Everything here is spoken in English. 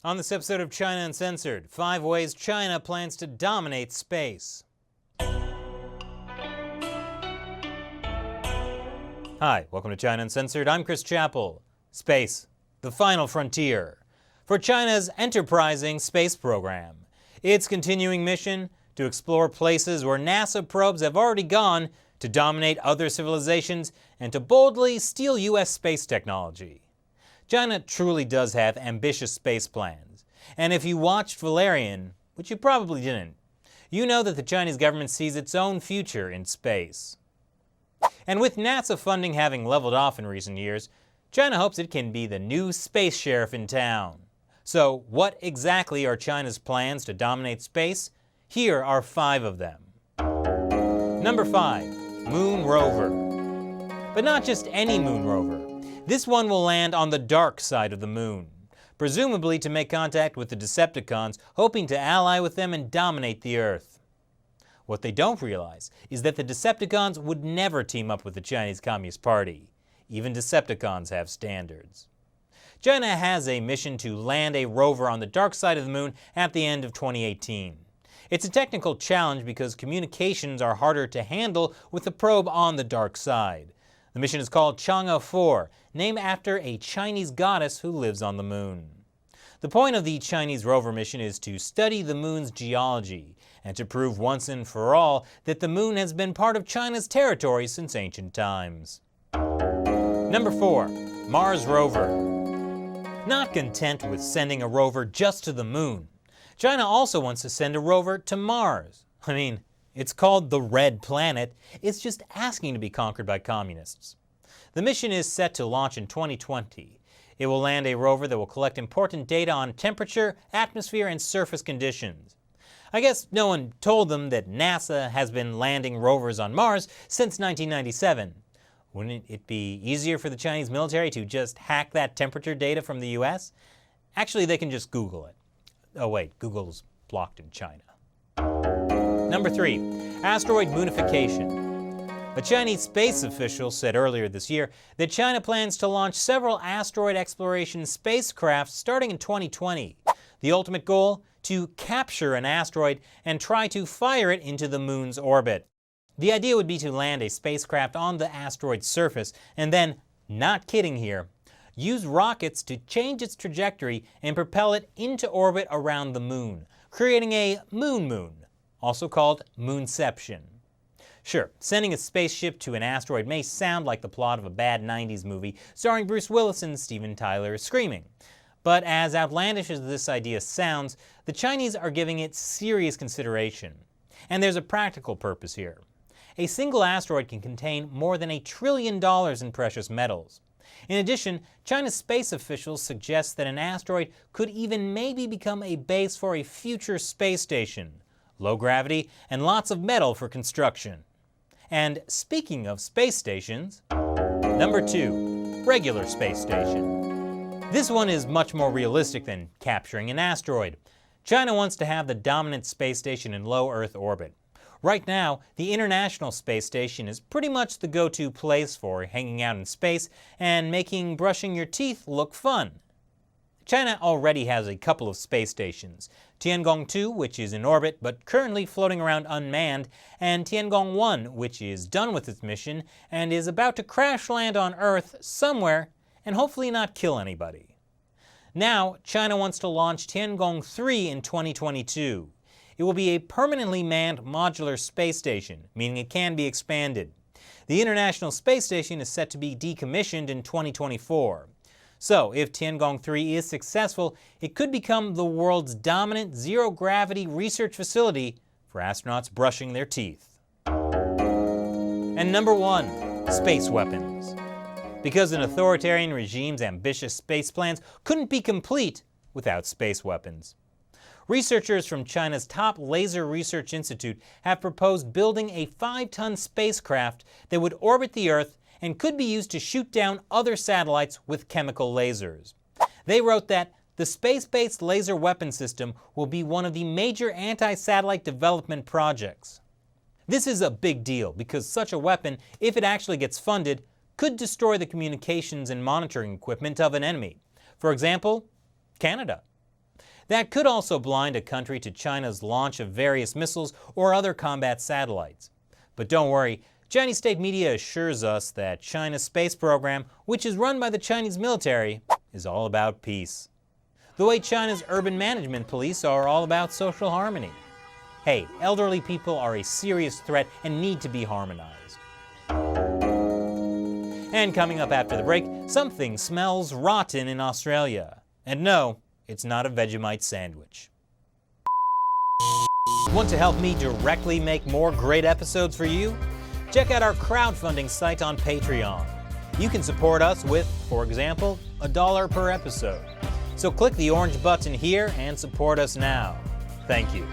On this episode of China Uncensored, 5 ways China plans to dominate space. Hi, welcome to China Uncensored. I'm Chris Chappell. Space, the final frontier for China's enterprising space program. Its continuing mission to explore places where NASA probes have already gone, to dominate other civilizations, and to boldly steal U.S. space technology. China truly does have ambitious space plans. And if you watched Valerian, which you probably didn't, you know that the Chinese government sees its own future in space. And with NASA funding having leveled off in recent years, China hopes it can be the new space sheriff in town. So what exactly are China's plans to dominate space? Here are 5 of them. Number 5, Moon Rover. But not just any moon rover. This one will land on the dark side of the moon, presumably to make contact with the Decepticons, hoping to ally with them and dominate the Earth. What they don't realize is that the Decepticons would never team up with the Chinese Communist Party. Even Decepticons have standards. China has a mission to land a rover on the dark side of the moon at the end of 2018. It's a technical challenge because communications are harder to handle with the probe on the dark side. The mission is called Chang'e 4, named after a Chinese goddess who lives on the moon. The point of the Chinese rover mission is to study the moon's geology and to prove once and for all that the moon has been part of China's territory since ancient times. Number 4, Mars Rover. Not content with sending a rover just to the moon, China also wants to send a rover to Mars. I mean, it's called the Red Planet. It's just asking to be conquered by communists. The mission is set to launch in 2020. It will land a rover that will collect important data on temperature, atmosphere, and surface conditions. I guess no one told them that NASA has been landing rovers on Mars since 1997. Wouldn't it be easier for the Chinese military to just hack that temperature data from the US? Actually, they can just Google it. Oh wait, Google's blocked in China. Number 3, asteroid moonification. A Chinese space official said earlier this year that China plans to launch several asteroid exploration spacecraft starting in 2020. The ultimate goal? To capture an asteroid and try to fire it into the moon's orbit. The idea would be to land a spacecraft on the asteroid's surface and then, not kidding here, use rockets to change its trajectory and propel it into orbit around the moon, creating a moon-moon, also called moonception. Sure, sending a spaceship to an asteroid may sound like the plot of a bad 90s movie starring Bruce Willis and Steven Tyler screaming. But as outlandish as this idea sounds, the Chinese are giving it serious consideration. And there's a practical purpose here. A single asteroid can contain more than $1 trillion in precious metals. In addition, China's space officials suggest that an asteroid could even maybe become a base for a future space station. Low gravity and lots of metal for construction. And speaking of space stations, number 2, regular space station. This one is much more realistic than capturing an asteroid. China wants to have the dominant space station in low Earth orbit. Right now, the International Space Station is pretty much the go-to place for hanging out in space and making brushing your teeth look fun. China already has a couple of space stations, Tiangong-2, which is in orbit but currently floating around unmanned, and Tiangong-1, which is done with its mission and is about to crash land on Earth somewhere and hopefully not kill anybody. Now, China wants to launch Tiangong-3 in 2022. It will be a permanently manned modular space station, meaning it can be expanded. The International Space Station is set to be decommissioned in 2024. So, if Tiangong-3 is successful, it could become the world's dominant zero-gravity research facility for astronauts brushing their teeth. And number 1, space weapons. Because an authoritarian regime's ambitious space plans couldn't be complete without space weapons. Researchers from China's top laser research institute have proposed building a 5-ton spacecraft that would orbit the Earth and could be used to shoot down other satellites with chemical lasers. They wrote that the space-based laser weapon system will be one of the major anti-satellite development projects. This is a big deal because such a weapon, if it actually gets funded, could destroy the communications and monitoring equipment of an enemy. For example, Canada. that could also blind a country to China's launch of various missiles or other combat satellites. But don't worry, Chinese state media assures us that China's space program, which is run by the Chinese military, is all about peace. The way China's urban management police are all about social harmony. Hey, elderly people are a serious threat and need to be harmonized. And coming up after the break, something smells rotten in Australia. And no, it's not a Vegemite sandwich. Want to help me directly make more great episodes for you? Check out our crowdfunding site on Patreon. You can support us with, for example, $1 per episode. So click the orange button here and support us now. Thank you.